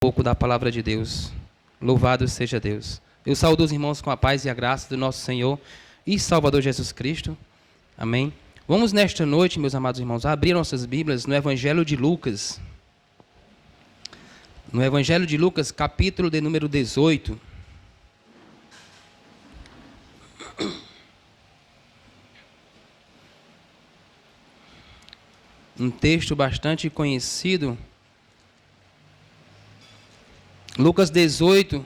Pouco da palavra de Deus. Louvado seja Deus. Eu saúdo os irmãos com a paz e a graça do nosso Senhor e Salvador Jesus Cristo. Amém. Vamos nesta noite, meus amados irmãos, abrir nossas Bíblias no Evangelho de Lucas. No Evangelho de Lucas, capítulo de número 18. Um texto bastante conhecido. Lucas 18,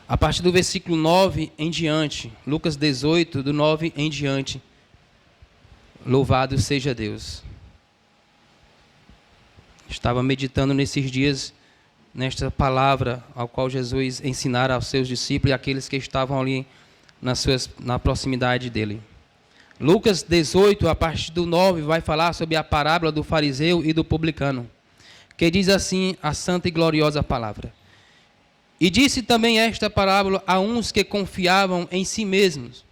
a partir do versículo 9 em diante. Lucas 18, do 9 em diante. Louvado seja Deus. Estava meditando nesses dias, nesta palavra, ao qual Jesus ensinara aos seus discípulos e àqueles que estavam ali na proximidade dele. Lucas 18, a partir do 9, vai falar sobre a parábola do fariseu e do publicano, que diz assim a santa e gloriosa palavra. E disse também esta parábola a uns que confiavam em si mesmos,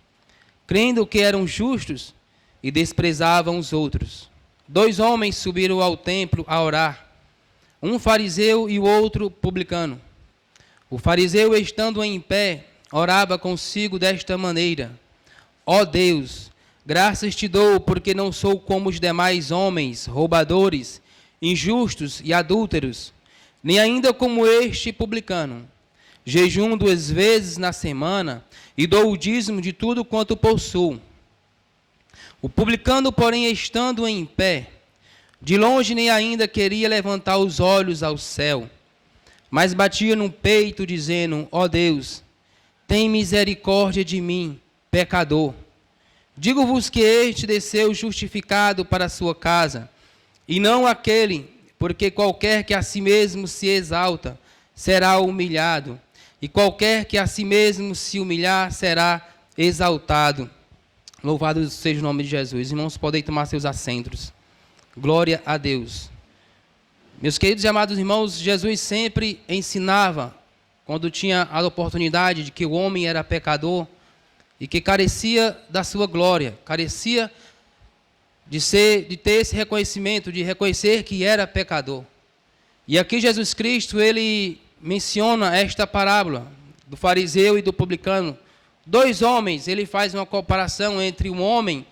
crendo que eram justos e desprezavam os outros. 2 homens subiram ao templo a orar, um fariseu e o outro publicano. O fariseu, estando em pé, orava consigo desta maneira: Ó Deus, graças te dou, porque não sou como os demais homens, roubadores, injustos e adúlteros, nem ainda como este publicano. Jejum 2 vezes na semana e dou o dízimo de tudo quanto possuo. O publicano, porém, estando em pé, de longe nem ainda queria levantar os olhos ao céu, mas batia no peito, dizendo: Ó Deus, tem misericórdia de mim, pecador. Digo-vos que este desceu justificado para a sua casa, e não aquele, porque qualquer que a si mesmo se exalta, será humilhado, e qualquer que a si mesmo se humilhar, será exaltado. Louvado seja o nome de Jesus. Irmãos, podem tomar seus assentos. Glória a Deus. Meus queridos e amados irmãos, Jesus sempre ensinava, quando tinha a oportunidade, de que o homem era pecador e que carecia da sua glória, carecia de ter esse reconhecimento, de reconhecer que era pecador. E aqui Jesus Cristo, ele menciona esta parábola do fariseu e do publicano. 2 homens, ele faz uma comparação entre um homem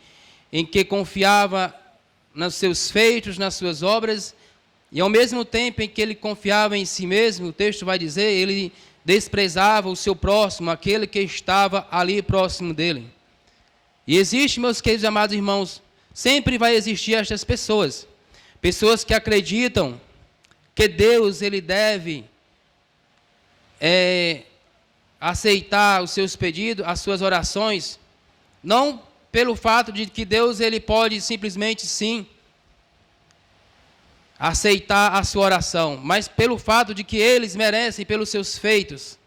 em que confiava nos seus feitos, nas suas obras, e ao mesmo tempo em que ele confiava em si mesmo, o texto vai dizer, ele desprezava o seu próximo, aquele que estava ali próximo dele. E existe, meus queridos e amados irmãos, sempre vai existir estas pessoas. Pessoas que acreditam que Deus, ele deve aceitar os seus pedidos, as suas orações, não pelo fato de que Deus, ele pode simplesmente sim aceitar a sua oração, mas pelo fato de que eles merecem pelos seus feitos.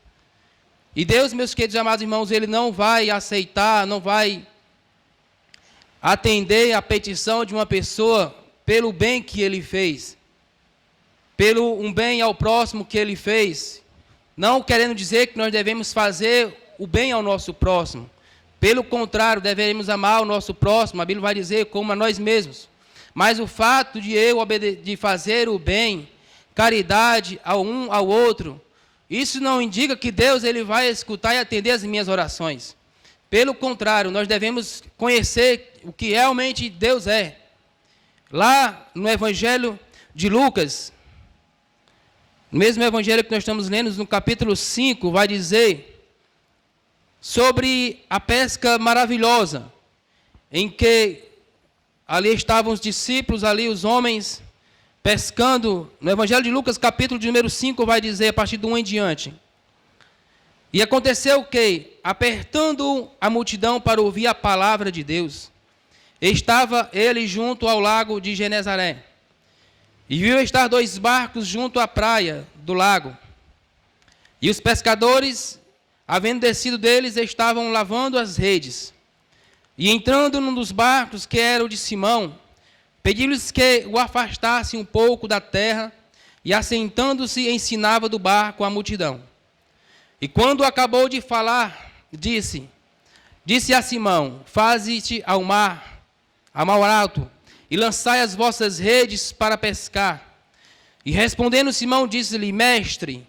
E Deus, meus queridos e amados irmãos, ele não vai aceitar, não vai atender a petição de uma pessoa pelo bem que ele fez, pelo um bem ao próximo que ele fez, não querendo dizer que nós devemos fazer o bem ao nosso próximo. Pelo contrário, devemos amar o nosso próximo, a Bíblia vai dizer, como a nós mesmos. Mas o fato de fazer o bem, caridade ao um ao outro, isso não indica que Deus, ele vai escutar e atender as minhas orações. Pelo contrário, nós devemos conhecer o que realmente Deus é. Lá no Evangelho de Lucas, no mesmo Evangelho que nós estamos lendo, no capítulo 5, vai dizer sobre a pesca maravilhosa, em que ali estavam os discípulos, ali os homens pescando. No Evangelho de Lucas, capítulo de número 5, vai dizer, a partir do 1 em diante. E aconteceu que, apertando a multidão para ouvir a palavra de Deus, estava ele junto ao lago de Genezaré. E viu estar 2 barcos junto à praia do lago. E os pescadores, havendo descido deles, estavam lavando as redes. E entrando num dos barcos, que era o de Simão, pediu-lhes que o afastasse um pouco da terra, e assentando-se, ensinava do barco a multidão. E quando acabou de falar, disse a Simão: faze-te ao mar alto, e lançai as vossas redes para pescar. E respondendo Simão, disse-lhe: Mestre,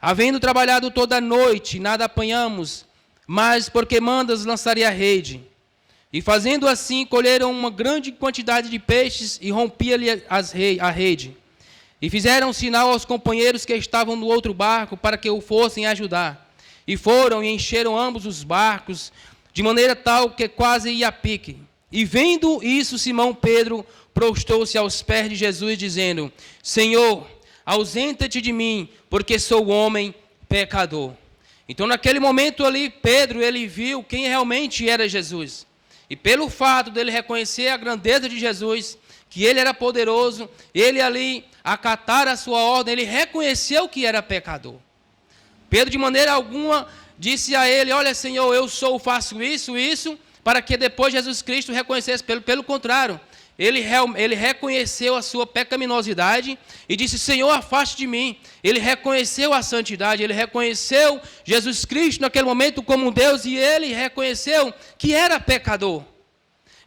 havendo trabalhado toda a noite, nada apanhamos, mas porque mandas, lançarei a rede. E fazendo assim, colheram uma grande quantidade de peixes e rompia-lhe a rede. E fizeram sinal aos companheiros que estavam no outro barco para que o fossem ajudar. E foram e encheram ambos os barcos, de maneira tal que quase ia a pique. E vendo isso, Simão Pedro prostrou-se aos pés de Jesus, dizendo: Senhor, ausenta-te de mim, porque sou homem pecador. Então, naquele momento ali, Pedro, ele viu quem realmente era Jesus. E pelo fato dele reconhecer a grandeza de Jesus, que ele era poderoso, ele ali acatar a sua ordem, ele reconheceu que era pecador. Pedro, de maneira alguma, disse a ele: olha, Senhor, eu faço isso, para que depois Jesus Cristo reconhecesse. Pelo contrário, ele reconheceu a sua pecaminosidade e disse: Senhor, afaste de mim. Ele reconheceu a santidade, ele reconheceu Jesus Cristo naquele momento como Deus, e ele reconheceu que era pecador.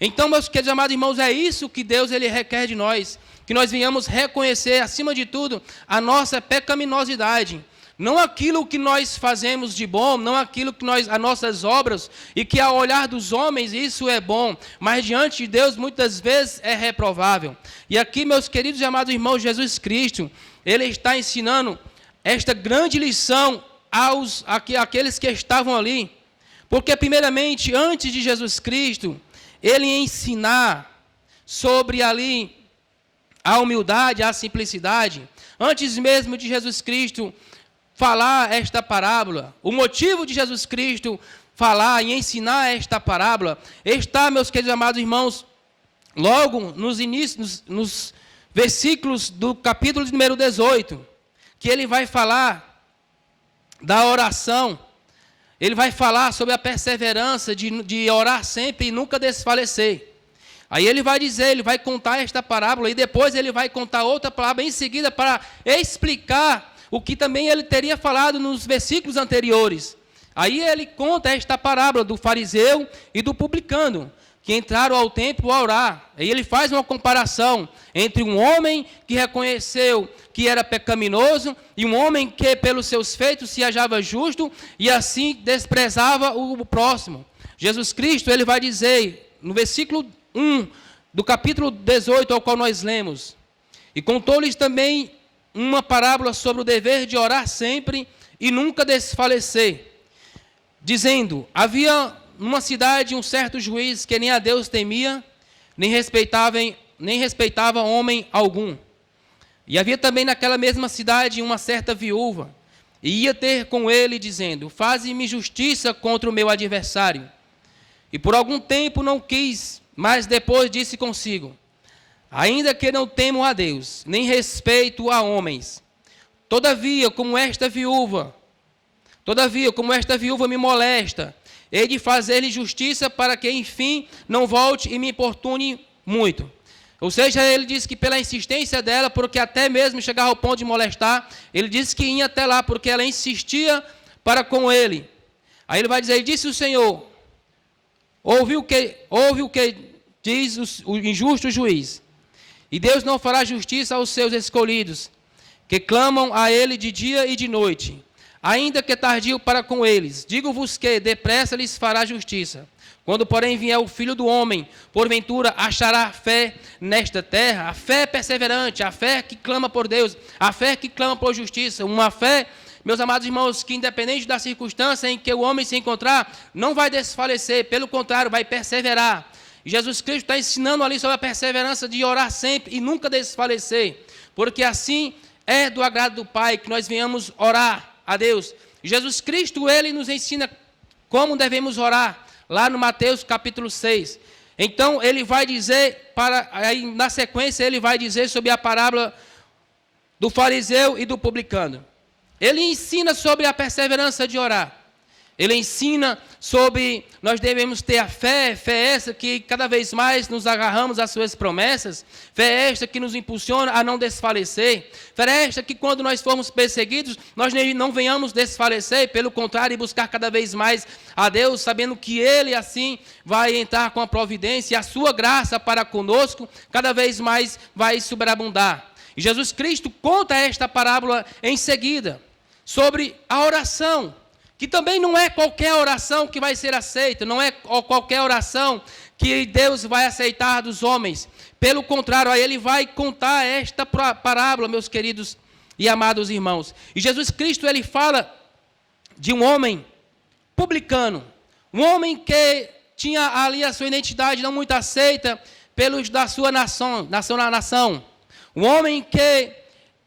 Então, meus queridos amados irmãos, é isso que Deus ele requer de nós, que nós venhamos reconhecer, acima de tudo, a nossa pecaminosidade. Não aquilo que nós fazemos de bom, não aquilo que as nossas obras, e que ao olhar dos homens isso é bom, mas diante de Deus muitas vezes é reprovável. E aqui, meus queridos e amados irmãos, Jesus Cristo, ele está ensinando esta grande lição àqueles que estavam ali. Porque primeiramente, antes de Jesus Cristo, ele ensinar sobre ali a humildade, a simplicidade, antes mesmo de Jesus Cristo falar esta parábola, o motivo de Jesus Cristo falar e ensinar esta parábola está, meus queridos amados irmãos, logo nos versículos do capítulo número 18, que ele vai falar da oração, ele vai falar sobre a perseverança de orar sempre e nunca desfalecer. Aí ele vai dizer, ele vai contar esta parábola e depois ele vai contar outra parábola em seguida para explicar o que também ele teria falado nos versículos anteriores. Aí ele conta esta parábola do fariseu e do publicano, que entraram ao templo a orar. Aí ele faz uma comparação entre um homem que reconheceu que era pecaminoso e um homem que pelos seus feitos se achava justo e assim desprezava o próximo. Jesus Cristo, ele vai dizer, no versículo 1 do capítulo 18, ao qual nós lemos: e contou-lhes também uma parábola sobre o dever de orar sempre e nunca desfalecer, dizendo: havia numa cidade um certo juiz que nem a Deus temia, nem respeitava homem algum. E havia também naquela mesma cidade uma certa viúva, e ia ter com ele, dizendo: faze-me justiça contra o meu adversário. E por algum tempo não quis, mas depois disse consigo: ainda que não temo a Deus, nem respeito a homens, todavia, como esta viúva me molesta, hei de fazer-lhe justiça para que, enfim, não volte e me importune muito. Ou seja, ele diz que pela insistência dela, porque até mesmo chegava ao ponto de molestar, ele disse que ia até lá, porque ela insistia para com ele. Aí ele vai dizer: e disse o Senhor, ouve o que diz o injusto juiz. E Deus não fará justiça aos seus escolhidos, que clamam a ele de dia e de noite, ainda que tardio para com eles. Digo-vos que depressa lhes fará justiça. Quando, porém, vier o Filho do Homem, porventura achará fé nesta terra? A fé perseverante, a fé que clama por Deus, a fé que clama por justiça, uma fé, meus amados irmãos, que independente da circunstância em que o homem se encontrar, não vai desfalecer, pelo contrário, vai perseverar. E Jesus Cristo está ensinando ali sobre a perseverança de orar sempre e nunca desfalecer, porque assim é do agrado do Pai que nós venhamos orar a Deus. E Jesus Cristo, ele nos ensina como devemos orar, lá no Mateus capítulo 6. Então ele vai dizer, aí na sequência ele vai dizer sobre a parábola do fariseu e do publicano. Ele ensina sobre a perseverança de orar. Ele ensina sobre nós devemos ter a fé essa que cada vez mais nos agarramos às suas promessas, fé esta que nos impulsiona a não desfalecer, fé esta que quando nós formos perseguidos, nós não venhamos desfalecer, pelo contrário, e buscar cada vez mais a Deus, sabendo que Ele assim vai entrar com a providência e a sua graça para conosco cada vez mais vai superabundar. E Jesus Cristo conta esta parábola em seguida, sobre a oração, que também não é qualquer oração que vai ser aceita, não é qualquer oração que Deus vai aceitar dos homens. Pelo contrário, aí ele vai contar esta parábola, meus queridos e amados irmãos. E Jesus Cristo, ele fala de um homem publicano, um homem que tinha ali a sua identidade não muito aceita pelos da sua nação. Um homem que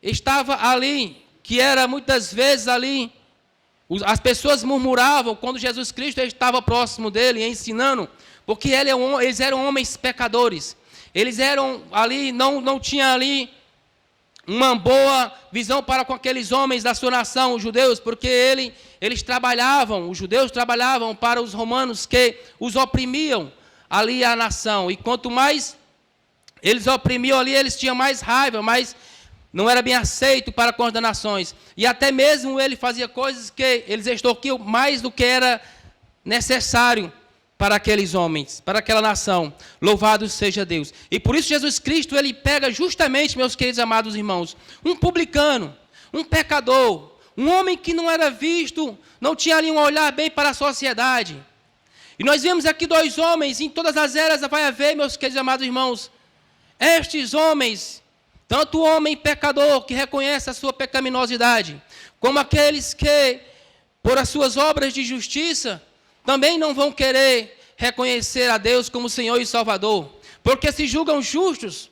estava ali, que era muitas vezes ali, as pessoas murmuravam quando Jesus Cristo estava próximo dele, ensinando, porque eles eram homens pecadores. Eles eram ali, não tinham ali uma boa visão para com aqueles homens da sua nação, os judeus, porque os judeus trabalhavam para os romanos que os oprimiam ali a nação. E quanto mais eles oprimiam ali, eles tinham mais raiva, mas não era bem aceito para com as nações. E até mesmo ele fazia coisas que eles extorquiam mais do que era necessário para aqueles homens, para aquela nação. Louvado seja Deus. E por isso Jesus Cristo, ele pega justamente, meus queridos amados irmãos, um publicano, um pecador, um homem que não era visto, não tinha ali um olhar bem para a sociedade. E nós vemos aqui dois homens, em todas as eras vai haver, meus queridos amados irmãos, estes homens, tanto o homem pecador que reconhece a sua pecaminosidade, como aqueles que, por as suas obras de justiça, também não vão querer reconhecer a Deus como Senhor e Salvador, porque se julgam justos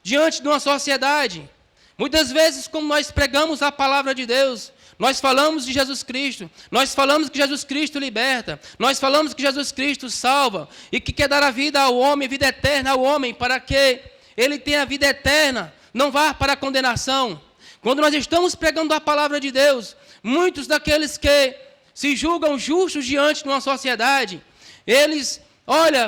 diante de uma sociedade. Muitas vezes, como nós pregamos a palavra de Deus, nós falamos de Jesus Cristo, nós falamos que Jesus Cristo liberta, nós falamos que Jesus Cristo salva, e que quer dar a vida ao homem, vida eterna ao homem, para que ele tenha a vida eterna, não vá para a condenação. Quando nós estamos pregando a palavra de Deus, muitos daqueles que se julgam justos diante de uma sociedade,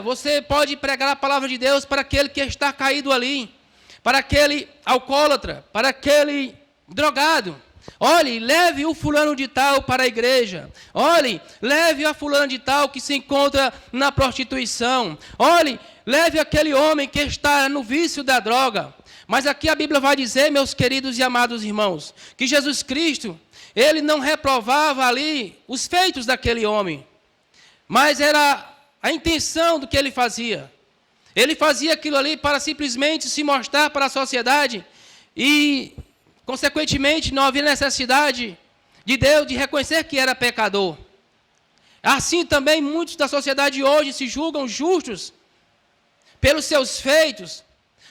você pode pregar a palavra de Deus para aquele que está caído ali, para aquele alcoólatra, para aquele drogado. Olhe, leve o fulano de tal para a igreja. Olhe, leve a fulana de tal que se encontra na prostituição. Olhe, leve aquele homem que está no vício da droga. Mas aqui a Bíblia vai dizer, meus queridos e amados irmãos, que Jesus Cristo, ele não reprovava ali os feitos daquele homem, mas era a intenção do que ele fazia. Ele fazia aquilo ali para simplesmente se mostrar para a sociedade e, consequentemente, não havia necessidade de Deus de reconhecer que era pecador. Assim também muitos da sociedade hoje se julgam justos pelos seus feitos,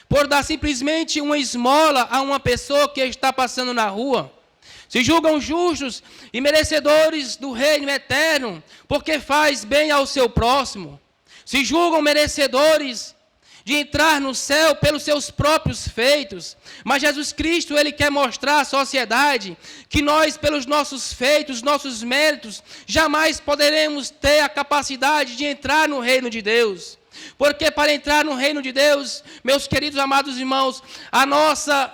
por dar simplesmente uma esmola a uma pessoa que está passando na rua. Se julgam justos e merecedores do reino eterno, porque faz bem ao seu próximo. Se julgam merecedores de entrar no céu pelos seus próprios feitos. Mas Jesus Cristo, ele quer mostrar à sociedade que nós, pelos nossos feitos, nossos méritos, jamais poderemos ter a capacidade de entrar no reino de Deus. Porque para entrar no reino de Deus, meus queridos amados irmãos, a nossa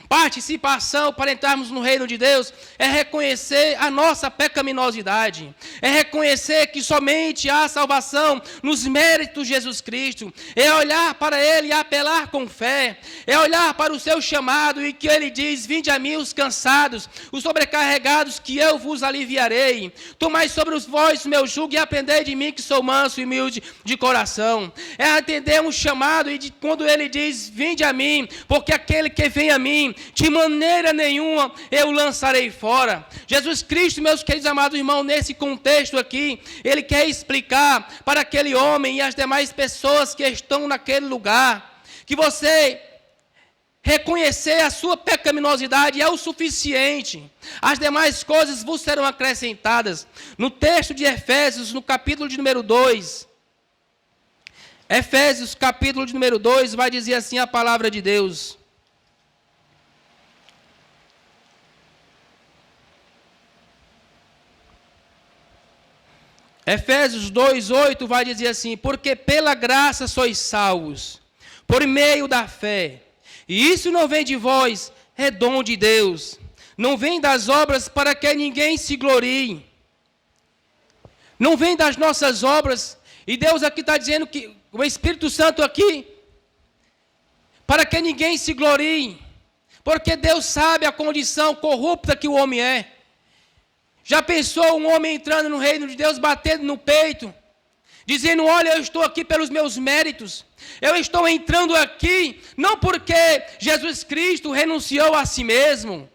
participação para entrarmos no reino de Deus é reconhecer a nossa pecaminosidade, é reconhecer que somente há salvação nos méritos de Jesus Cristo, é olhar para Ele e apelar com fé, é olhar para o seu chamado e que Ele diz: vinde a mim os cansados, os sobrecarregados, que eu vos aliviarei. Tomai sobre vós o meu jugo e aprendei de mim, que sou manso e humilde de coração. É atender um chamado e quando Ele diz: vinde a mim, porque aquele que vem a mim, de maneira nenhuma eu lançarei fora. Jesus Cristo, meus queridos amados irmãos, nesse contexto aqui, Ele quer explicar para aquele homem e as demais pessoas que estão naquele lugar, que você reconhecer a sua pecaminosidade é o suficiente. As demais coisas vos serão acrescentadas. No texto de Efésios, no capítulo de número 2, Efésios, capítulo de número 2, vai dizer assim a palavra de Deus. Efésios 2:8 vai dizer assim: porque pela graça sois salvos, por meio da fé. E isso não vem de vós, é dom de Deus. Não vem das obras para que ninguém se glorie. Não vem das nossas obras. E Deus aqui está dizendo que o Espírito Santo aqui, para que ninguém se glorie. Porque Deus sabe a condição corrupta que o homem é. Já pensou um homem entrando no reino de Deus, batendo no peito, dizendo, olha, eu estou aqui pelos meus méritos. Eu estou entrando aqui, não porque Jesus Cristo renunciou a si mesmo,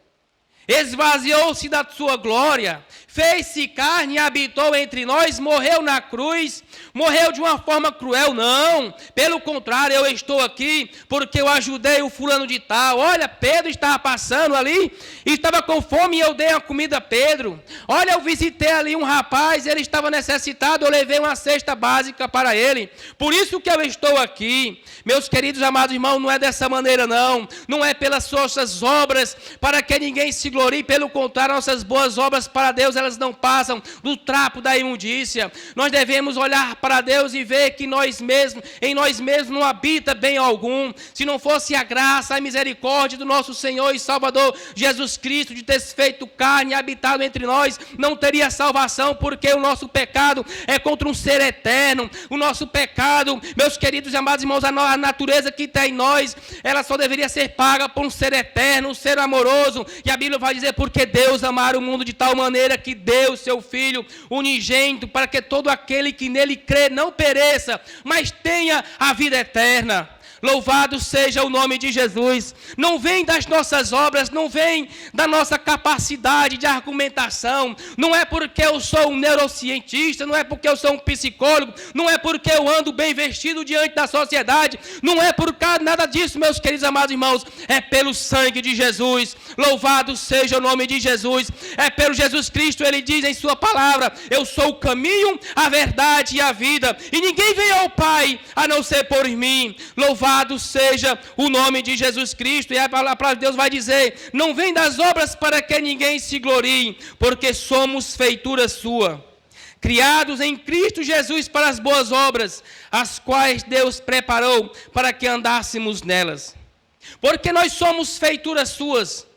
esvaziou-se da sua glória, fez-se carne e habitou entre nós, morreu na cruz, morreu de uma forma cruel, não. Pelo contrário, eu estou aqui porque eu ajudei o fulano de tal. Olha, Pedro estava passando ali, estava com fome e eu dei a comida a Pedro. Olha, eu visitei ali um rapaz, ele estava necessitado, eu levei uma cesta básica para ele. Por isso que eu estou aqui. Meus queridos amados irmãos, não é dessa maneira não. Não é pelas nossas obras para que ninguém se glorie. Pelo contrário, nossas boas obras para Deus, elas não passam do trapo da imundícia. Nós devemos olhar para Deus e ver que em nós mesmos não habita bem algum. Se não fosse a graça, a misericórdia do nosso Senhor e Salvador Jesus Cristo de ter se feito carne e habitado entre nós, não teria salvação, porque o nosso pecado é contra um ser eterno. O nosso pecado, meus queridos e amados irmãos, a natureza que está em nós, ela só deveria ser paga por um ser eterno, um ser amoroso. E a Bíblia vai dizer, porque Deus amara o mundo de tal maneira que deu seu Filho unigênito, para que todo aquele que nele crê não pereça, mas tenha a vida eterna. Louvado seja o nome de Jesus. Não vem das nossas obras, não vem da nossa capacidade de argumentação. Não é porque eu sou um neurocientista, não é porque eu sou um psicólogo, não é porque eu ando bem vestido diante da sociedade, não é por causa nada disso, meus queridos amados irmãos. É pelo sangue de Jesus. Louvado seja o nome de Jesus. É pelo Jesus Cristo, ele diz em sua palavra, eu sou o caminho, a verdade e a vida, e ninguém vem ao Pai a não ser por mim. Louvado seja o nome de Jesus Cristo. E a palavra de Deus vai dizer, não vem das obras para que ninguém se glorie, porque somos feitura sua, criados em Cristo Jesus para as boas obras, as quais Deus preparou para que andássemos nelas. Porque nós somos feituras suas.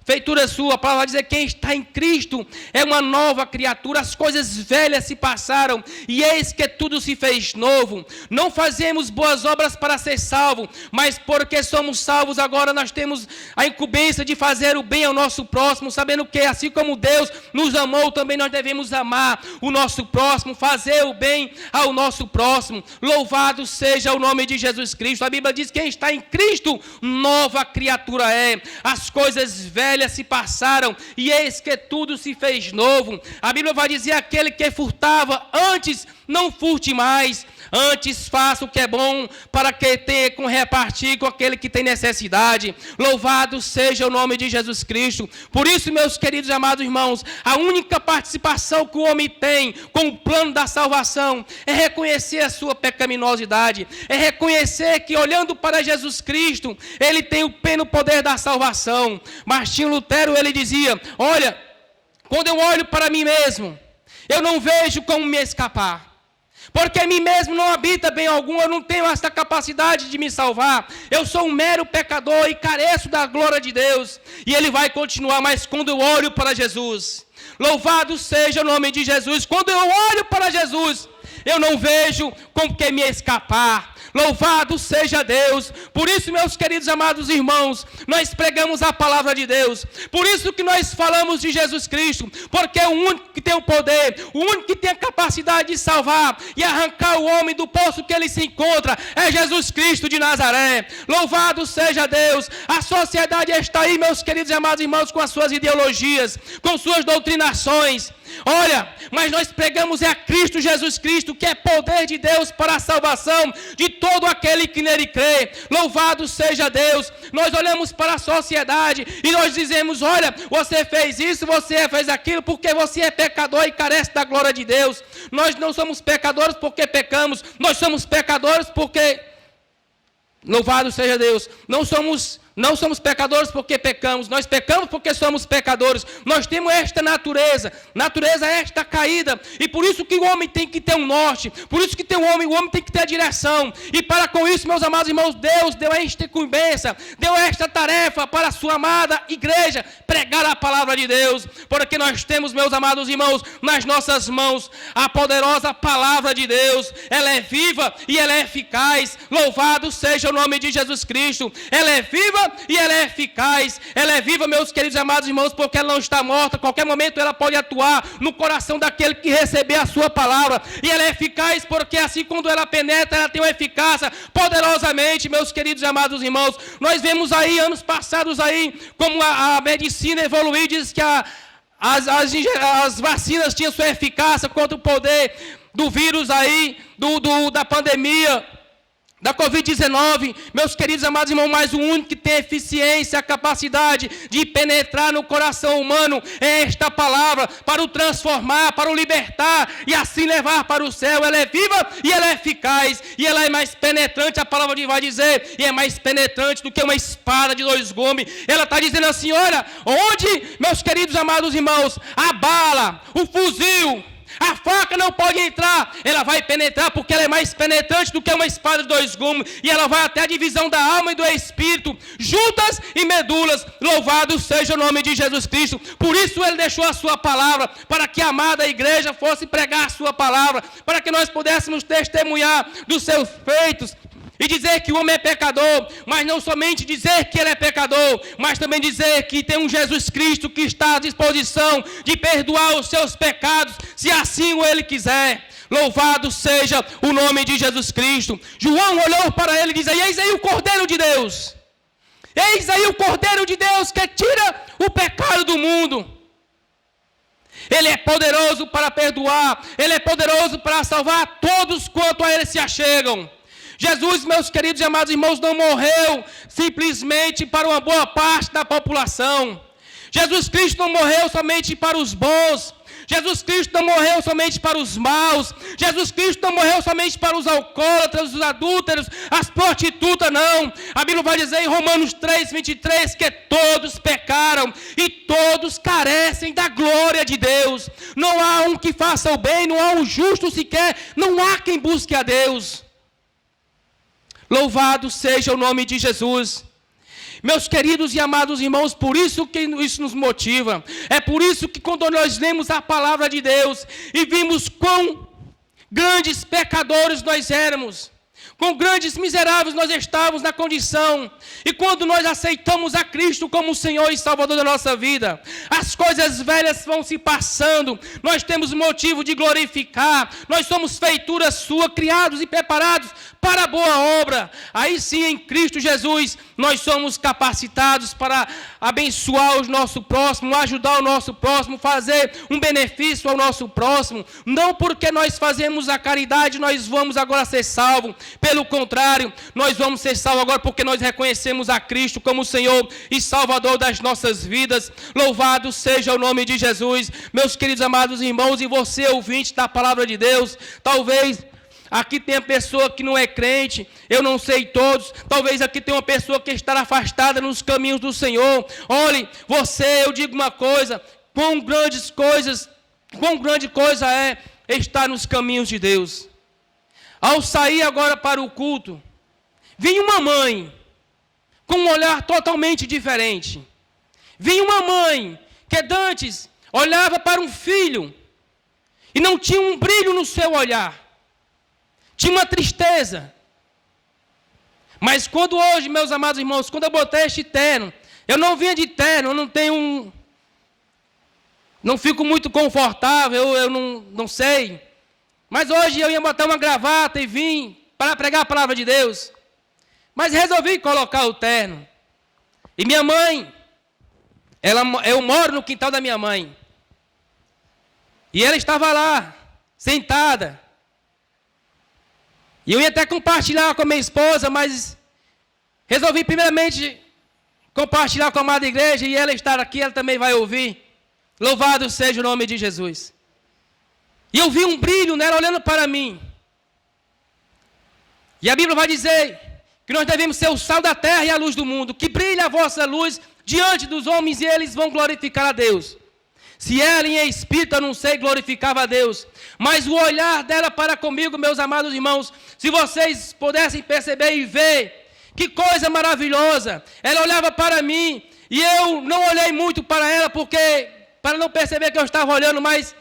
Feitura sua, a palavra vai dizer, quem está em Cristo é uma nova criatura, as coisas velhas se passaram, e eis que tudo se fez novo. Não fazemos boas obras para ser salvo, mas porque somos salvos, agora nós temos a incumbência de fazer o bem ao nosso próximo, sabendo que assim como Deus nos amou, também nós devemos amar o nosso próximo, fazer o bem ao nosso próximo. Louvado seja o nome de Jesus Cristo. A Bíblia diz, quem está em Cristo, nova criatura é. As coisas velhas se passaram, e eis que tudo se fez novo. A Bíblia vai dizer, aquele que furtava antes, não furte mais, antes faça o que é bom, para que tenha com repartir com aquele que tem necessidade. Louvado seja o nome de Jesus Cristo. Por isso, meus queridos e amados irmãos, a única participação que o homem tem com o plano da salvação é reconhecer a sua pecaminosidade, é reconhecer que olhando para Jesus Cristo, ele tem o pleno poder da salvação. Martinho Lutero, ele dizia, olha, quando eu olho para mim mesmo, eu não vejo como me escapar, porque em mim mesmo não habita bem algum, eu não tenho essa capacidade de me salvar, eu sou um mero pecador e careço da glória de Deus. E ele vai continuar, mas quando eu olho para Jesus, louvado seja o nome de Jesus, quando eu olho para Jesus, eu não vejo como que me escapar. Louvado seja Deus. Por isso, meus queridos amados irmãos, nós pregamos a palavra de Deus. Por isso que nós falamos de Jesus Cristo, porque é o único que tem o poder, o único que tem a capacidade de salvar e arrancar o homem do poço que ele se encontra, é Jesus Cristo de Nazaré. Louvado seja Deus. A sociedade está aí, meus queridos amados irmãos, com as suas ideologias, com suas doutrinações. Olha, mas nós pregamos a Cristo Jesus Cristo, que é poder de Deus para a salvação de todo aquele que nele crê. Louvado seja Deus. Nós olhamos para a sociedade e nós dizemos, olha, você fez isso, você fez aquilo, porque você é pecador e carece da glória de Deus. Nós não somos pecadores porque pecamos, nós somos pecadores porque, louvado seja Deus, não somos pecadores porque pecamos, nós pecamos porque somos pecadores. Nós temos esta natureza esta caída, e por isso que o homem tem que ter um norte, por isso que o homem tem que ter a direção. E para com isso, meus amados irmãos, Deus deu esta incumbência, deu esta tarefa para a sua amada igreja, pregar a palavra de Deus, porque nós temos, meus amados irmãos, nas nossas mãos a poderosa palavra de Deus. Ela é viva e ela é eficaz. Louvado seja o nome de Jesus Cristo. Ela é viva e ela é eficaz. Ela é viva, meus queridos e amados irmãos, porque ela não está morta. A qualquer momento ela pode atuar no coração daquele que receber a sua palavra. E ela é eficaz porque assim quando ela penetra, ela tem uma eficácia poderosamente, meus queridos e amados irmãos. Nós vemos aí, anos passados aí, como a medicina evoluiu, diz que as vacinas tinham sua eficácia contra o poder do vírus aí, da pandemia, da Covid-19, meus queridos amados irmãos, mas o único que tem eficiência, a capacidade de penetrar no coração humano é esta palavra, para o transformar, para o libertar e assim levar para o céu. Ela é viva e ela é eficaz, e ela é mais penetrante, a palavra vai dizer, e é mais penetrante do que uma espada de 2 gumes. Ela está dizendo assim, olha, onde, meus queridos amados irmãos, a bala, o fuzil, a faca não pode entrar, ela vai penetrar porque ela é mais penetrante do que uma espada de 2 gumes, e ela vai até a divisão da alma e do espírito, juntas e medulas. Louvado seja o nome de Jesus Cristo. Por isso ele deixou a sua palavra, para que a amada igreja fosse pregar a sua palavra, para que nós pudéssemos testemunhar dos seus feitos, e dizer que o homem é pecador, mas não somente dizer que ele é pecador, mas também dizer que tem um Jesus Cristo que está à disposição de perdoar os seus pecados, se assim o ele quiser. Louvado seja o nome de Jesus Cristo. João olhou para ele e disse, eis aí o Cordeiro de Deus. Eis aí o Cordeiro de Deus que tira o pecado do mundo. Ele é poderoso para perdoar, ele é poderoso para salvar todos quanto a ele se achegam. Jesus, meus queridos e amados irmãos, não morreu simplesmente para uma boa parte da população. Jesus Cristo não morreu somente para os bons. Jesus Cristo não morreu somente para os maus. Jesus Cristo não morreu somente para os alcoólatras, os adúlteros, as prostitutas, não. A Bíblia vai dizer em Romanos 3:23 que todos pecaram e todos carecem da glória de Deus. Não há um que faça o bem, não há um justo sequer, não há quem busque a Deus. Louvado seja o nome de Jesus. Meus queridos e amados irmãos, por isso que isso nos motiva. É por isso que quando nós lemos a palavra de Deus e vimos quão grandes pecadores nós éramos, quão grandes miseráveis nós estávamos na condição, e quando nós aceitamos a Cristo como Senhor e Salvador da nossa vida, as coisas velhas vão se passando, nós temos motivo de glorificar, nós somos feitura sua, criados e preparados para a boa obra. Aí sim, em Cristo Jesus, nós somos capacitados para abençoar o nosso próximo, ajudar o nosso próximo, fazer um benefício ao nosso próximo. Não porque nós fazemos a caridade, nós vamos agora ser salvos. Pelo contrário, nós vamos ser salvos agora porque nós reconhecemos a Cristo como Senhor e Salvador das nossas vidas. Louvado seja o nome de Jesus. Meus queridos amados irmãos, e você, ouvinte da palavra de Deus, talvez aqui tenha pessoa que não é crente, eu não sei todos, talvez aqui tenha uma pessoa que está afastada nos caminhos do Senhor. Olhe, você, eu digo uma coisa, quão grande coisa é estar nos caminhos de Deus. Ao sair agora para o culto, vinha uma mãe com um olhar totalmente diferente. Vinha uma mãe que dantes olhava para um filho e não tinha um brilho no seu olhar. Tinha uma tristeza. Mas quando hoje, meus amados irmãos, quando eu botei este terno, eu não vinha de terno, eu não tenho não fico muito confortável, eu não sei. Mas hoje eu ia botar uma gravata e vim para pregar a palavra de Deus. Mas resolvi colocar o terno. E minha mãe, eu moro no quintal da minha mãe. E ela estava lá, sentada. E eu ia até compartilhar com a minha esposa, mas resolvi primeiramente compartilhar com a amada igreja, e ela estar aqui, ela também vai ouvir. Louvado seja o nome de Jesus. E eu vi um brilho nela olhando para mim. E a Bíblia vai dizer que nós devemos ser o sal da terra e a luz do mundo, que brilha a vossa luz diante dos homens e eles vão glorificar a Deus. Se ela em espírito, eu não sei, glorificava a Deus. Mas o olhar dela para comigo, meus amados irmãos, se vocês pudessem perceber e ver, que coisa maravilhosa. Ela olhava para mim e eu não olhei muito para ela, para não perceber que eu estava olhando, mas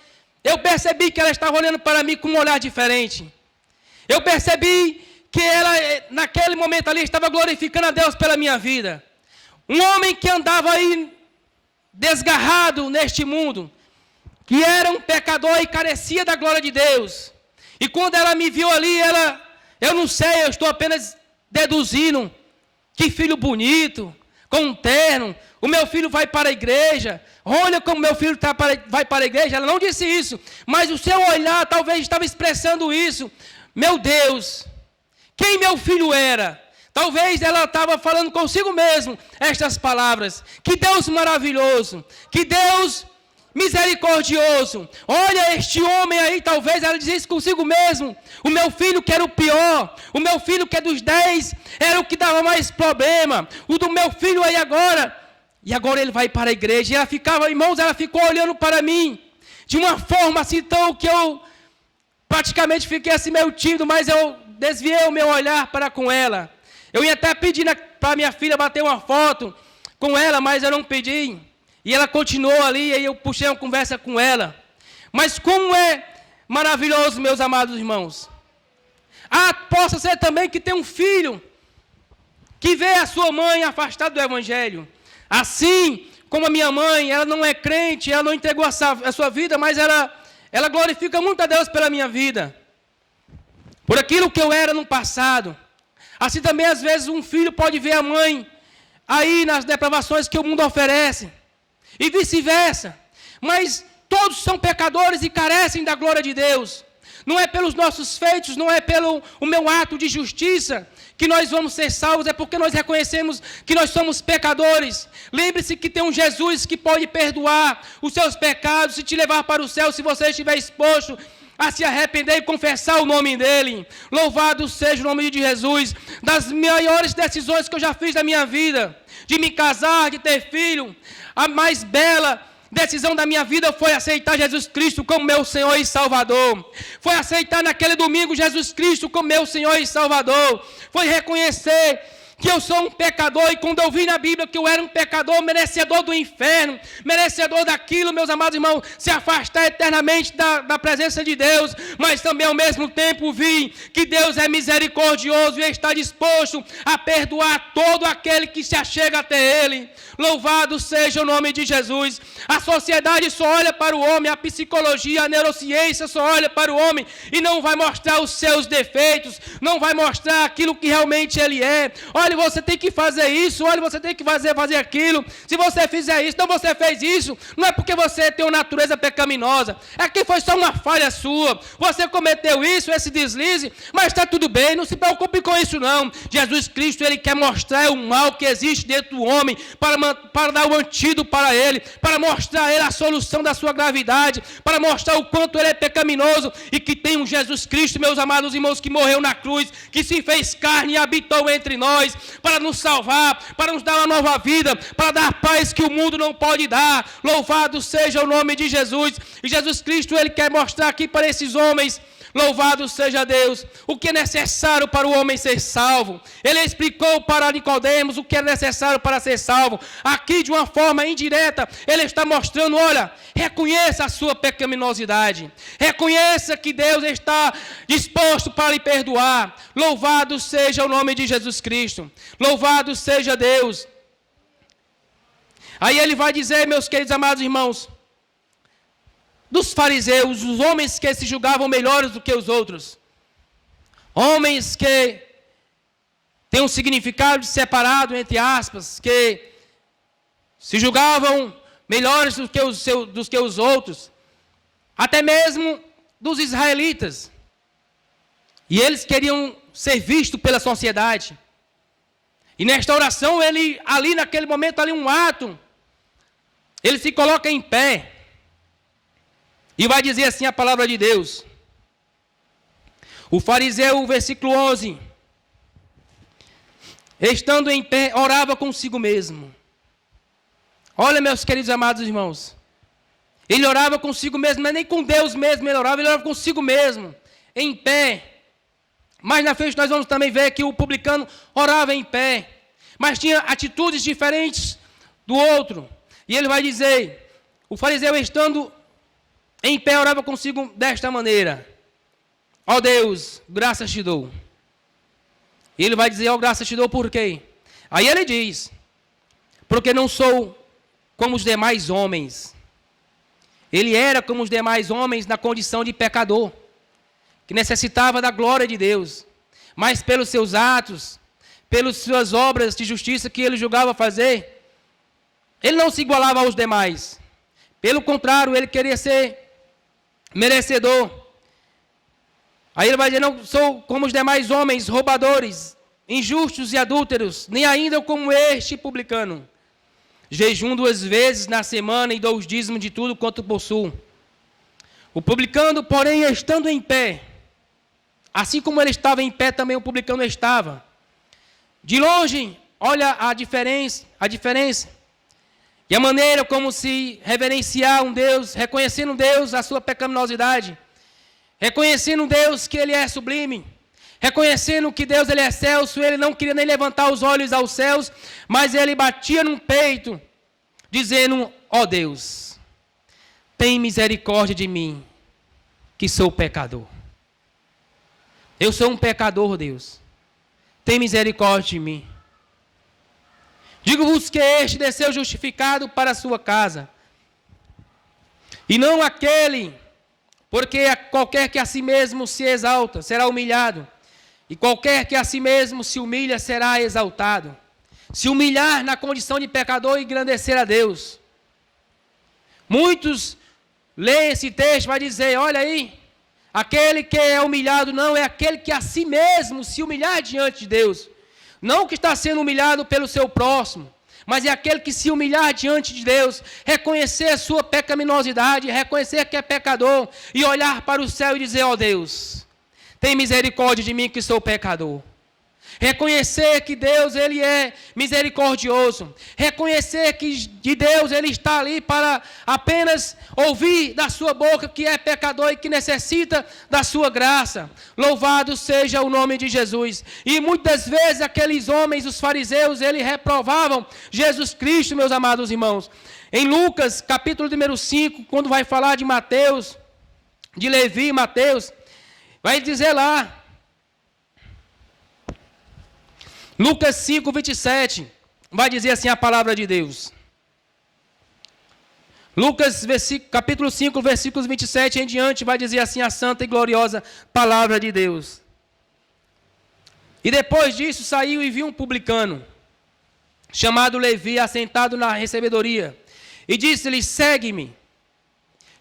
eu percebi que ela estava olhando para mim com um olhar diferente. Eu percebi que ela, naquele momento ali, estava glorificando a Deus pela minha vida. Um homem que andava aí desgarrado neste mundo, que era um pecador e carecia da glória de Deus. E quando ela me viu ali, eu não sei, eu estou apenas deduzindo, que filho bonito, com um terno, o meu filho vai para a igreja, olha como meu filho vai para a igreja. Ela não disse isso, mas o seu olhar talvez estava expressando isso. Meu Deus, quem meu filho era? Talvez ela estava falando consigo mesmo estas palavras. Que Deus maravilhoso, que Deus misericordioso. Olha este homem aí, talvez ela dizia isso consigo mesmo. O meu filho que era o pior, o meu filho que é dos 10, era o que dava mais problema. O do meu filho aí agora, e agora ele vai para a igreja. E ela ficava, irmãos, ela ficou olhando para mim, de uma forma assim tão que eu praticamente fiquei assim meio tímido, mas eu desviei o meu olhar para com ela. Eu ia até pedir para minha filha bater uma foto com ela, mas eu não pedi. E ela continuou ali, e aí eu puxei uma conversa com ela. Mas como é maravilhoso, meus amados irmãos. Possa ser também que tem um filho que vê a sua mãe afastada do evangelho. Assim como a minha mãe, ela não é crente, ela não entregou a sua vida, mas ela glorifica muito a Deus pela minha vida. Por aquilo que eu era no passado. Assim também, às vezes, um filho pode ver a mãe aí nas depravações que o mundo oferece. E vice-versa. Mas todos são pecadores e carecem da glória de Deus. Não é pelos nossos feitos, não é pelo o meu ato de justiça que nós vamos ser salvos, é porque nós reconhecemos que nós somos pecadores. Lembre-se que tem um Jesus que pode perdoar os seus pecados e te levar para o céu se você estiver exposto a se arrepender e confessar o nome dele. Louvado seja o nome de Jesus. Das maiores decisões que eu já fiz na minha vida, de me casar, de ter filho, a mais bela decisão da minha vida foi aceitar Jesus Cristo como meu Senhor e Salvador. Foi aceitar naquele domingo Jesus Cristo como meu Senhor e Salvador. Foi reconhecer que eu sou um pecador, e quando eu vi na Bíblia que eu era um pecador, merecedor do inferno, merecedor daquilo, meus amados irmãos, se afastar eternamente da presença de Deus, mas também ao mesmo tempo vi que Deus é misericordioso e está disposto a perdoar todo aquele que se achega até Ele. Louvado seja o nome de Jesus. A sociedade só olha para o homem, a psicologia, a neurociência só olha para o homem e não vai mostrar os seus defeitos, não vai mostrar aquilo que realmente ele é. Olha, você tem que fazer isso, olha, você tem que fazer aquilo. Se você fizer isso, então você fez isso, não é porque você tem uma natureza pecaminosa, é que foi só uma falha sua. Você cometeu isso, esse deslize, mas está tudo bem, não se preocupe com isso não. Jesus Cristo, Ele quer mostrar o mal que existe dentro do homem, para dar o antídoto para ele, para mostrar a ele a solução da sua gravidade, para mostrar o quanto ele é pecaminoso e que tem um Jesus Cristo, meus amados irmãos, que morreu na cruz, que se fez carne e habitou entre nós, para nos salvar, para nos dar uma nova vida, para dar a paz que o mundo não pode dar. Louvado seja o nome de Jesus. E Jesus Cristo, Ele quer mostrar aqui para esses homens, louvado seja Deus, o que é necessário para o homem ser salvo. Ele explicou para Nicodemos o que é necessário para ser salvo. Aqui, de uma forma indireta, ele está mostrando, olha, reconheça a sua pecaminosidade. Reconheça que Deus está disposto para lhe perdoar. Louvado seja o nome de Jesus Cristo. Louvado seja Deus. Aí ele vai dizer, meus queridos amados irmãos, dos fariseus, os homens que se julgavam melhores do que os outros. Homens que têm um significado separado, entre aspas, que se julgavam melhores do que os outros. Até mesmo dos israelitas. E eles queriam ser vistos pela sociedade. E nesta oração, ele, ali naquele momento, ali um ato, ele se coloca em pé. E vai dizer assim a palavra de Deus. O fariseu, versículo 11. Estando em pé, orava consigo mesmo. Olha, meus queridos amados irmãos. Ele orava consigo mesmo, não é nem com Deus mesmo ele orava consigo mesmo. Em pé. Mas na frente nós vamos também ver que o publicano orava em pé. Mas tinha atitudes diferentes do outro. E ele vai dizer, o fariseu estando em pé orava consigo desta maneira. Ó Deus, graças te dou. E ele vai dizer, ó graças te dou por quê? Aí ele diz, porque não sou como os demais homens. Ele era como os demais homens na condição de pecador, que necessitava da glória de Deus, mas pelos seus atos, pelas suas obras de justiça que ele julgava fazer, ele não se igualava aos demais. Pelo contrário, ele queria ser merecedor. Aí ele vai dizer, não sou como os demais homens, roubadores, injustos e adúlteros, nem ainda como este publicano. Jejum 2 vezes na semana e dou os dízimos de tudo quanto possuo. O publicano, porém, estando em pé, assim como ele estava em pé, também o publicano estava. De longe, olha a diferença. E a maneira como se reverenciar um Deus, reconhecendo Deus a sua pecaminosidade, reconhecendo Deus que Ele é sublime, reconhecendo que Deus Ele é excelso, ele não queria nem levantar os olhos aos céus, mas ele batia no peito, dizendo, ó Deus, tem misericórdia de mim, que sou pecador. Eu sou um pecador, Deus. Tem misericórdia de mim. Digo-vos que este desceu justificado para a sua casa, e não aquele, porque qualquer que a si mesmo se exalta, será humilhado, e qualquer que a si mesmo se humilha, será exaltado. Se humilhar na condição de pecador e engrandecer a Deus. Muitos leem esse texto e vai dizer, olha aí, aquele que é humilhado não é aquele que a si mesmo se humilhar diante de Deus. Não que está sendo humilhado pelo seu próximo, mas é aquele que se humilhar diante de Deus, reconhecer a sua pecaminosidade, reconhecer que é pecador e olhar para o céu e dizer, ó Deus, tem misericórdia de mim que sou pecador. Reconhecer que Deus Ele é misericordioso. Reconhecer que de Deus Ele está ali para apenas ouvir da sua boca que é pecador e que necessita da sua graça. Louvado seja o nome de Jesus. E muitas vezes aqueles homens, os fariseus, eles reprovavam Jesus Cristo, meus amados irmãos. Em Lucas, capítulo número 5, quando vai falar de Mateus, de Levi e Mateus, vai dizer lá, Lucas 5, 27, vai dizer assim a palavra de Deus. Lucas, capítulo 5, versículos 27 em diante, vai dizer assim a santa e gloriosa palavra de Deus. E depois disso saiu e viu um publicano, chamado Levi, assentado na recebedoria, e disse-lhe, segue-me.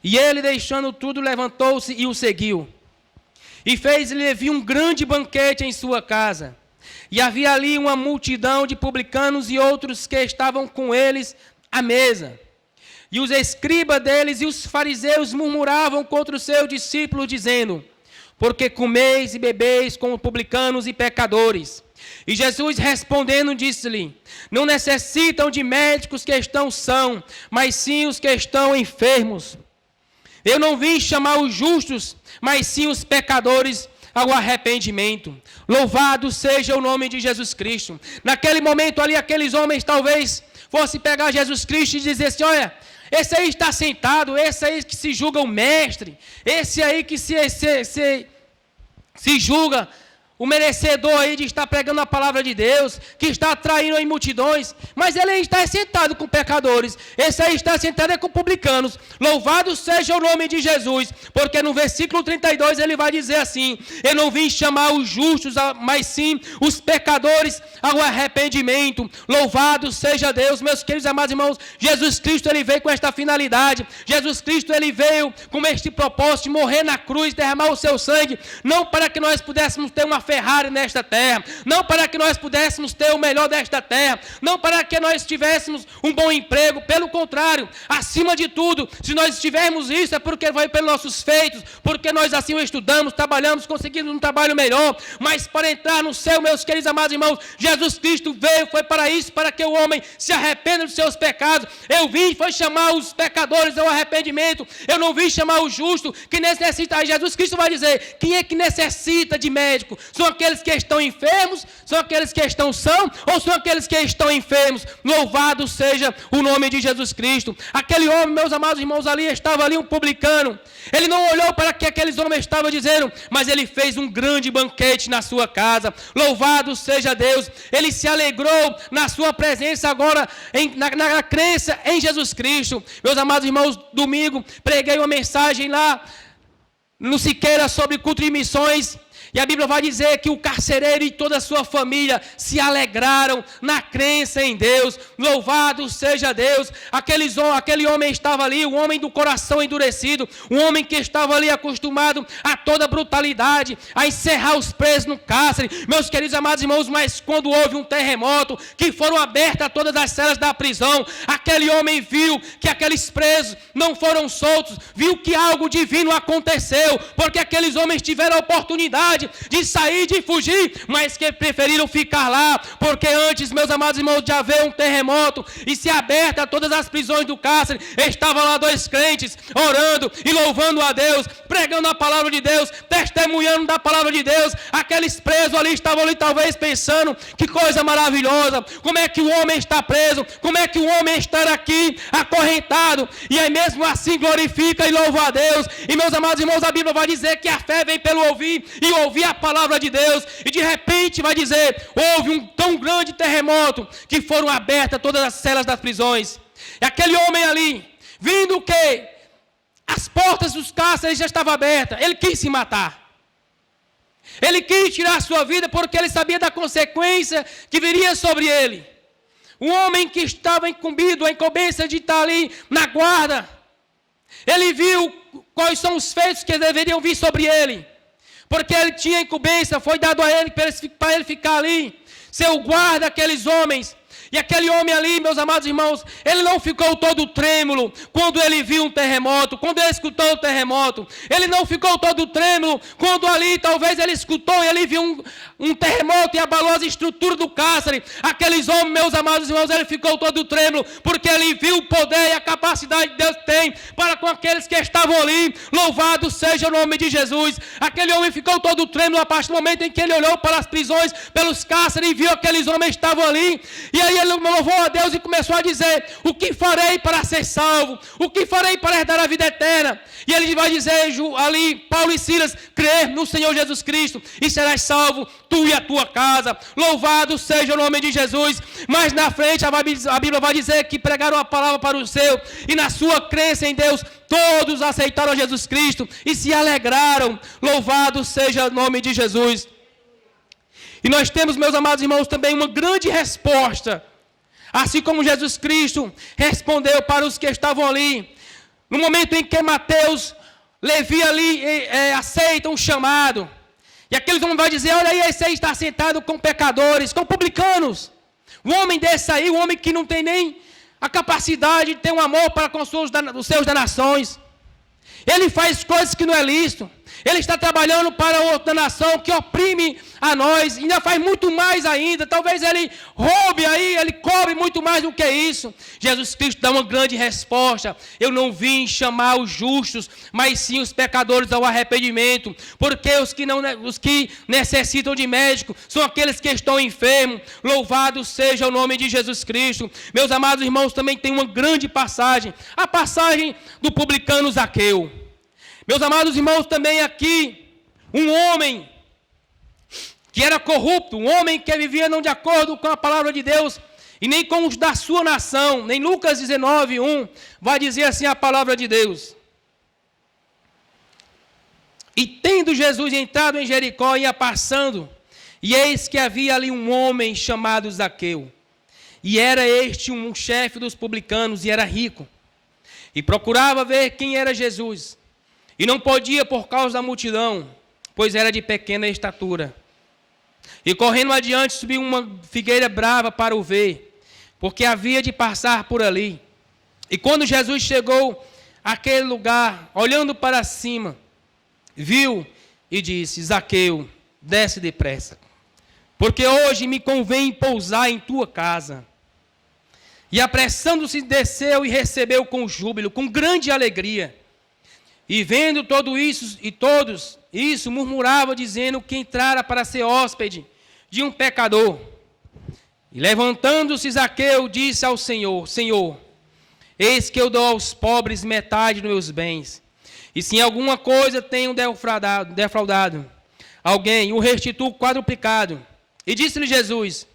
E ele, deixando tudo, levantou-se e o seguiu. E fez-lhe Levi um grande banquete em sua casa. E havia ali uma multidão de publicanos e outros que estavam com eles à mesa. E os escribas deles e os fariseus murmuravam contra os seus discípulos, dizendo, porque comeis e bebeis com publicanos e pecadores. E Jesus respondendo disse-lhe, não necessitam de médicos que estão sãos, mas sim os que estão enfermos. Eu não vim chamar os justos, mas sim os pecadores ao arrependimento. Louvado seja o nome de Jesus Cristo. Naquele momento ali, aqueles homens talvez fossem pegar Jesus Cristo e dizer assim, olha, esse aí está sentado, esse aí que se julga o mestre, esse aí que se julga o merecedor aí de estar pregando a palavra de Deus, que está atraindo em multidões, mas ele aí está sentado com pecadores, esse aí está sentado com publicanos. Louvado seja o nome de Jesus, porque no versículo 32 ele vai dizer assim, eu não vim chamar os justos, mas sim os pecadores ao arrependimento. Louvado seja Deus, meus queridos amados irmãos, Jesus Cristo ele veio com esta finalidade, Jesus Cristo ele veio com este propósito de morrer na cruz, derramar o seu sangue, não para que nós pudéssemos ter uma Ferrari nesta terra, não para que nós pudéssemos ter o melhor desta terra, não para que nós tivéssemos um bom emprego, pelo contrário, acima de tudo, se nós tivermos isso é porque vai pelos nossos feitos, porque nós assim o estudamos, trabalhamos, conseguimos um trabalho melhor, mas para entrar no céu, meus queridos amados irmãos, Jesus Cristo veio, foi para isso, para que o homem se arrependa dos seus pecados. Eu vim, foi chamar os pecadores ao arrependimento, eu não vim chamar o justo, que necessita. Aí Jesus Cristo vai dizer, quem é que necessita de médico? São aqueles que estão enfermos? São aqueles que estão sãos? Ou são aqueles que estão enfermos? Louvado seja o nome de Jesus Cristo. Aquele homem, meus amados irmãos, ali estava ali um publicano. Ele não olhou para o que aqueles homens estavam dizendo, mas ele fez um grande banquete na sua casa. Louvado seja Deus. Ele se alegrou na sua presença agora, na crença em Jesus Cristo. Meus amados irmãos, domingo preguei uma mensagem lá no Siqueira sobre culto de missões. E a Bíblia vai dizer que o carcereiro e toda a sua família se alegraram na crença em Deus. Louvado seja Deus. Aquele homem estava ali, um homem do coração endurecido, um homem que estava ali acostumado a toda brutalidade, a encerrar os presos no cárcere. Meus queridos amados irmãos, mas quando houve um terremoto, que foram abertas todas as celas da prisão, aquele homem viu que aqueles presos não foram soltos, viu que algo divino aconteceu, porque aqueles homens tiveram a oportunidade de sair, de fugir, mas que preferiram ficar lá, porque antes, meus amados irmãos, de haver um terremoto e se aberta todas as prisões do cárcere, estavam lá dois crentes orando e louvando a Deus, pregando a palavra de Deus, testemunhando da palavra de Deus. Aqueles presos ali estavam ali talvez pensando, que coisa maravilhosa, como é que o homem está preso, como é que o homem está aqui acorrentado, e aí mesmo assim glorifica e louva a Deus. E meus amados irmãos, a Bíblia vai dizer que a fé vem pelo ouvir e ouvir a palavra de Deus, e de repente vai dizer, houve um tão grande terremoto, que foram abertas todas as celas das prisões, e aquele homem ali, vindo que as portas dos cárceres já estavam abertas, ele quis se matar, ele quis tirar a sua vida, porque ele sabia da consequência que viria sobre ele. Um homem que estava incumbido, a incumbência de estar ali na guarda, ele viu quais são os feitos que deveriam vir sobre ele, porque ele tinha incumbência, foi dado a ele para ele ficar ali, ser o guarda daqueles homens. E aquele homem ali, meus amados irmãos, ele não ficou todo trêmulo quando ele viu um terremoto, quando ele escutou o terremoto. Ele não ficou todo trêmulo quando ali, talvez ele escutou e ele viu um terremoto e abalou as estruturas do cárcere. Aqueles homens, meus amados irmãos, ele ficou todo trêmulo, porque ele viu o poder e a capacidade que Deus tem para com aqueles que estavam ali. Louvado seja o nome de Jesus. Aquele homem ficou todo trêmulo a partir do momento em que ele olhou para as prisões, pelos cárceres, e viu aqueles homens que estavam ali. E aí ele louvou a Deus e começou a dizer, o que farei para ser salvo? O que farei para herdar a vida eterna? E ele vai dizer ali, Paulo e Silas, crer no Senhor Jesus Cristo e serás salvo, tu e a tua casa. Louvado seja o nome de Jesus. Mas na frente a Bíblia vai dizer que pregaram a palavra para o seu, e na sua crença em Deus, todos aceitaram Jesus Cristo e se alegraram. Louvado seja o nome de Jesus. E nós temos, meus amados irmãos, também uma grande resposta. Assim como Jesus Cristo respondeu para os que estavam ali. No momento em que Mateus, Levi ali aceitam um chamado. E aqueles homens vão dizer, olha aí, esse aí está sentado com pecadores, com publicanos. Um homem desse aí, um homem que não tem nem a capacidade de ter um amor para com os seus das nações. Ele faz coisas que não é lícito. Ele está trabalhando para outra nação que oprime a nós, ainda faz muito mais ainda, talvez ele roube aí, ele cobre muito mais do que isso. Jesus Cristo dá uma grande resposta, eu não vim chamar os justos, mas sim os pecadores ao arrependimento, porque os que necessitam de médico, são aqueles que estão enfermos. Louvado seja o nome de Jesus Cristo. Meus amados irmãos, também tem uma grande passagem, a passagem do publicano Zaqueu. Meus amados irmãos, também aqui, um homem que era corrupto, um homem que vivia não de acordo com a palavra de Deus, e nem com os da sua nação, nem Lucas 19:1, vai dizer assim a palavra de Deus. E tendo Jesus entrado em Jericó, ia passando, e eis que havia ali um homem chamado Zaqueu, e era este um chefe dos publicanos, e era rico, e procurava ver quem era Jesus. E não podia por causa da multidão, pois era de pequena estatura. E correndo adiante, subiu uma figueira brava para o ver, porque havia de passar por ali. E quando Jesus chegou àquele lugar, olhando para cima, viu e disse, Zaqueu, desce depressa, porque hoje me convém pousar em tua casa. E apressando-se, desceu e recebeu com júbilo, com grande alegria. E vendo tudo isso, e todos isso, murmurava, dizendo que entrara para ser hóspede de um pecador. E levantando-se Zaqueu, disse ao Senhor: Senhor, eis que eu dou aos pobres metade dos meus bens. E se em alguma coisa tenho defraudado alguém, o restituo quadruplicado. E disse-lhe Jesus: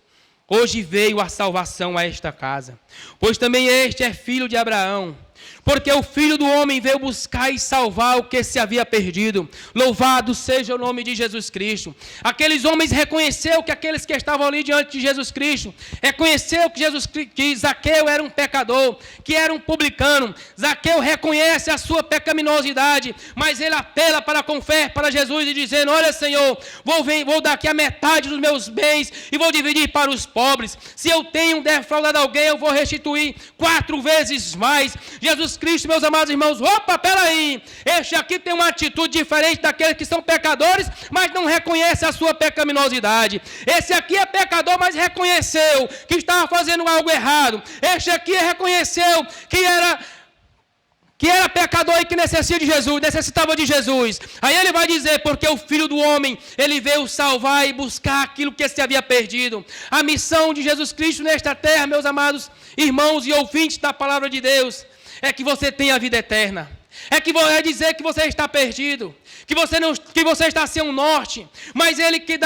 hoje veio a salvação a esta casa, pois também este é filho de Abraão. Porque o Filho do Homem veio buscar e salvar o que se havia perdido. Louvado seja o nome de Jesus Cristo. Aqueles homens reconheceram que aqueles que estavam ali diante de Jesus Cristo, reconheceu que Zaqueu era um pecador, que era um publicano. Zaqueu reconhece a sua pecaminosidade, mas ele apela com fé para Jesus e dizendo: olha, Senhor, vou dar aqui a metade dos meus bens e vou dividir para os pobres. Se eu tenho defraudado alguém, eu vou restituir 4 vezes mais. Jesus Cristo, meus amados irmãos, opa, peraí, este aqui tem uma atitude diferente daqueles que são pecadores, mas não reconhece a sua pecaminosidade. Esse aqui é pecador, mas reconheceu que estava fazendo algo errado. Este aqui reconheceu que era pecador e que necessitava de Jesus. Aí ele vai dizer: porque o Filho do Homem, ele veio salvar e buscar aquilo que se havia perdido. A missão de Jesus Cristo nesta terra, meus amados irmãos e ouvintes da palavra de Deus, é que você tenha a vida eterna. É dizer que você está perdido, que você está sem um norte, mas ele que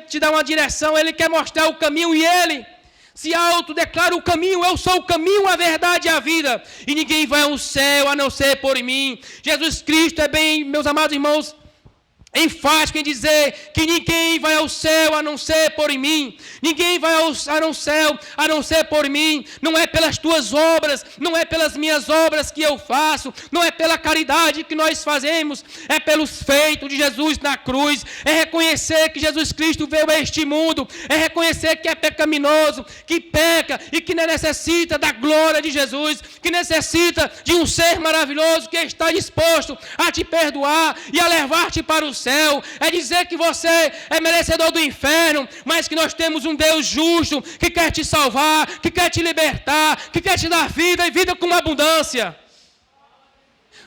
te dá uma direção, ele quer mostrar o caminho e ele se autodeclara o caminho. Eu sou o caminho, a verdade e a vida, e ninguém vai ao céu a não ser por mim. Jesus Cristo é bem, meus amados irmãos, enfático em dizer que ninguém vai ao céu a não ser por mim. Ninguém vai ao céu a não ser por mim. Não é pelas tuas obras, não é pelas minhas obras que eu faço, não é pela caridade que nós fazemos, é pelos feitos de Jesus na cruz. É reconhecer que Jesus Cristo veio a este mundo, é reconhecer que é pecaminoso, que peca e que necessita da glória de Jesus, que necessita de um ser maravilhoso que está disposto a te perdoar e a levar-te para o céu. É dizer que você é merecedor do inferno, mas que nós temos um Deus justo que quer te salvar, que quer te libertar, que quer te dar vida e vida com abundância.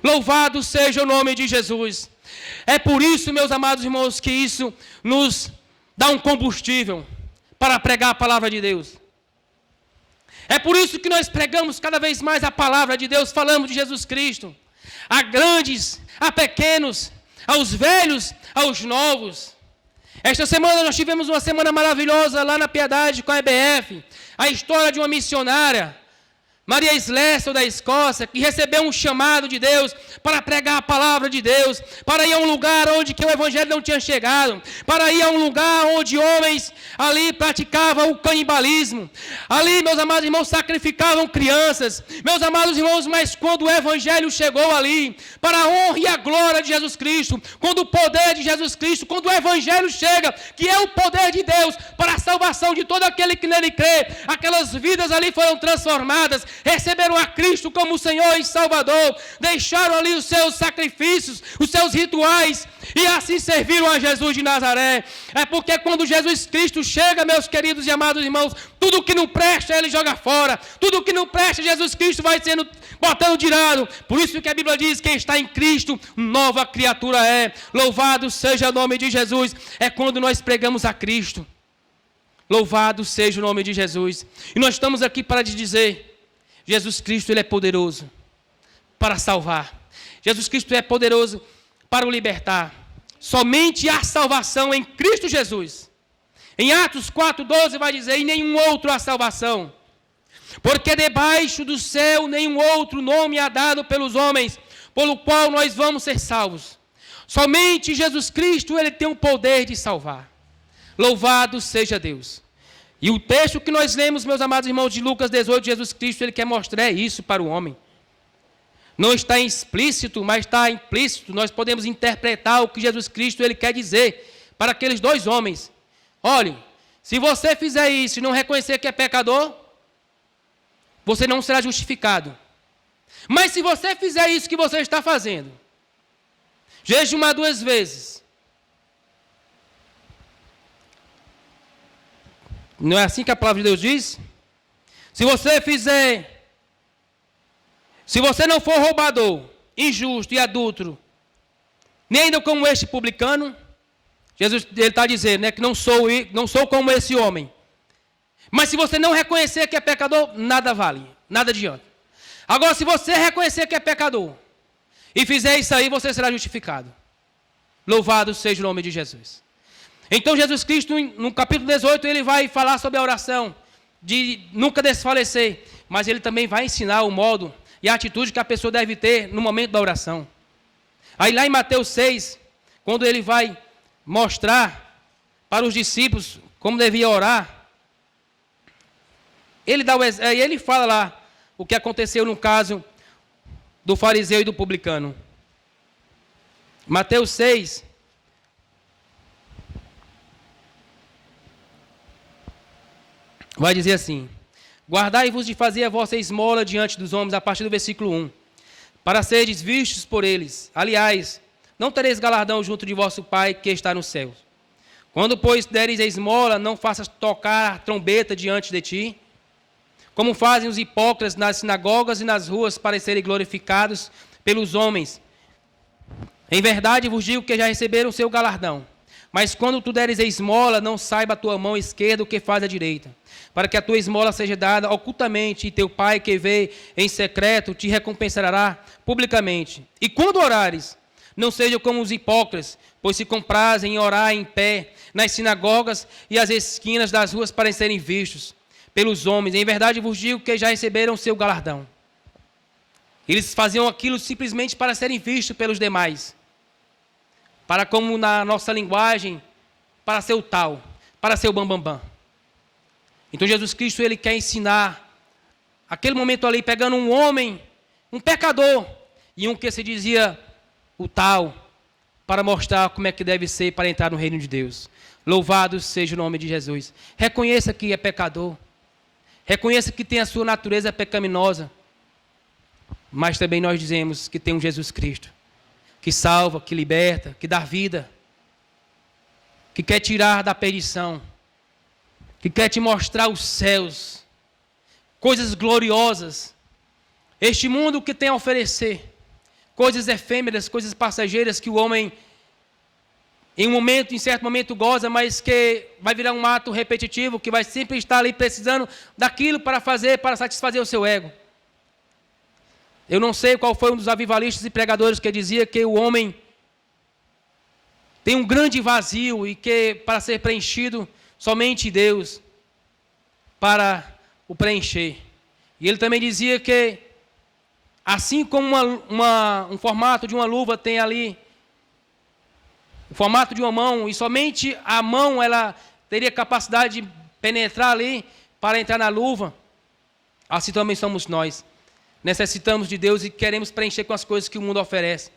Louvado seja o nome de Jesus. É por isso, meus amados irmãos, que isso nos dá um combustível para pregar a palavra de Deus. É por isso que nós pregamos cada vez mais a palavra de Deus, falamos de Jesus Cristo, a grandes, a pequenos, aos velhos, aos novos. Esta semana nós tivemos uma semana maravilhosa lá na Piedade com a EBF. A história de uma missionária, Maria Slessel da Escócia, que recebeu um chamado de Deus para pregar a palavra de Deus, para ir a um lugar onde que o evangelho não tinha chegado, para ir a um lugar onde homens ali praticavam o canibalismo, ali, meus amados irmãos, sacrificavam crianças, meus amados irmãos, mas quando o evangelho chegou ali, para a honra e a glória de Jesus Cristo, quando o poder de Jesus Cristo, quando o evangelho chega, que é o poder de Deus para a salvação de todo aquele que nele crê, aquelas vidas ali foram transformadas, receberam a Cristo como Senhor e Salvador, deixaram ali os seus sacrifícios, os seus rituais, e assim serviram a Jesus de Nazaré. É porque quando Jesus Cristo chega, meus queridos e amados irmãos, tudo que não presta ele joga fora, tudo que não presta Jesus Cristo vai sendo botando de lado. Por isso que a Bíblia diz: quem está em Cristo, nova criatura é. Louvado seja o nome de Jesus. É quando nós pregamos a Cristo. Louvado seja o nome de Jesus. E nós estamos aqui para te dizer: Jesus Cristo, ele é poderoso para salvar. Jesus Cristo é poderoso para o libertar. Somente há salvação em Cristo Jesus. Em Atos 4,12 vai dizer: em nenhum outro há salvação, porque debaixo do céu nenhum outro nome há dado pelos homens, pelo qual nós vamos ser salvos. Somente Jesus Cristo, ele tem o poder de salvar. Louvado seja Deus. E o texto que nós lemos, meus amados irmãos, de Lucas 18, Jesus Cristo, ele quer mostrar isso para o homem. Não está explícito, mas está implícito. Nós podemos interpretar o que Jesus Cristo ele quer dizer para aqueles dois homens. Olhe, se você fizer isso e não reconhecer que é pecador, você não será justificado. Mas se você fizer isso que você está fazendo, jejumar 2 vezes, não é assim que a palavra de Deus diz? Se você não for roubador, injusto e adúltero, nem ainda como este publicano. Jesus está dizendo, né, que não sou como esse homem. Mas se você não reconhecer que é pecador, nada vale, nada adianta. Agora, se você reconhecer que é pecador e fizer isso aí, você será justificado. Louvado seja o nome de Jesus. Então, Jesus Cristo, no capítulo 18, ele vai falar sobre a oração, de nunca desfalecer, mas ele também vai ensinar o modo e a atitude que a pessoa deve ter no momento da oração. Aí lá em Mateus 6, quando ele vai mostrar para os discípulos como devia orar, ele fala lá o que aconteceu no caso do fariseu e do publicano. Mateus 6, vai dizer assim: guardai-vos de fazer a vossa esmola diante dos homens, a partir do versículo 1, para seres vistos por eles. Aliás, não tereis galardão junto de vosso Pai que está nos céus. Quando, pois, deres a esmola, não faças tocar trombeta diante de ti, como fazem os hipócritas nas sinagogas e nas ruas, para serem glorificados pelos homens. Em verdade vos digo que já receberam o seu galardão. Mas quando tu deres a esmola, não saiba a tua mão esquerda o que faz a direita, para que a tua esmola seja dada ocultamente, e teu Pai que vê em secreto te recompensará publicamente. E quando orares, não sejam como os hipócritas, pois se comprazem em orar em pé nas sinagogas e às esquinas das ruas para serem vistos pelos homens. Em verdade vos digo que já receberam o seu galardão. Eles faziam aquilo simplesmente para serem vistos pelos demais. Para, como na nossa linguagem, para ser o tal, para ser o bambambam. Então Jesus Cristo, ele quer ensinar, aquele momento ali, pegando um homem, um pecador, e um que se dizia o tal, para mostrar como é que deve ser para entrar no reino de Deus. Louvado seja o nome de Jesus. Reconheça que é pecador. Reconheça que tem a sua natureza pecaminosa. Mas também nós dizemos que tem um Jesus Cristo, que salva, que liberta, que dá vida, que quer tirar da perdição, que quer te mostrar os céus, coisas gloriosas. Este mundo que tem a oferecer, coisas efêmeras, coisas passageiras que o homem, em certo momento goza, mas que vai virar um ato repetitivo, que vai sempre estar ali precisando daquilo para satisfazer o seu ego. Eu não sei qual foi um dos avivalistas e pregadores que dizia que o homem tem um grande vazio e que para ser preenchido, somente Deus para o preencher. E ele também dizia que, assim como um formato de uma luva tem ali o formato de uma mão, e somente a mão ela teria capacidade de penetrar ali para entrar na luva, assim também somos nós. Necessitamos de Deus e queremos preencher com as coisas que o mundo oferece.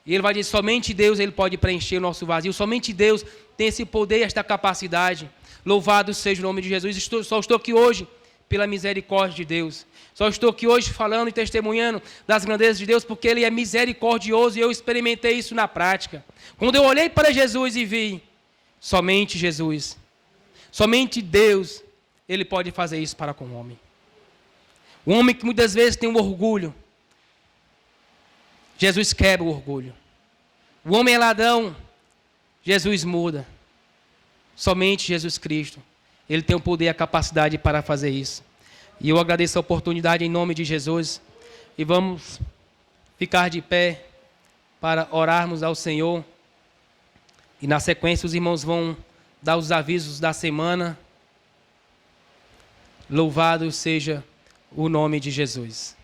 E ele vai dizer, somente Deus ele pode preencher o nosso vazio, somente Deus tem esse poder e esta capacidade. Louvado seja o nome de Jesus. Só estou aqui hoje pela misericórdia de Deus. Só estou aqui hoje falando e testemunhando das grandezas de Deus, porque Ele é misericordioso e eu experimentei isso na prática. Quando eu olhei para Jesus e vi, somente Jesus, somente Deus, Ele pode fazer isso para com o homem. O homem que muitas vezes tem um orgulho, Jesus quebra o orgulho. O homem é ladrão, Jesus muda. Somente Jesus Cristo, Ele tem o poder e a capacidade para fazer isso. E eu agradeço a oportunidade em nome de Jesus. E vamos ficar de pé para orarmos ao Senhor. E na sequência os irmãos vão dar os avisos da semana. Louvado seja o nome de Jesus.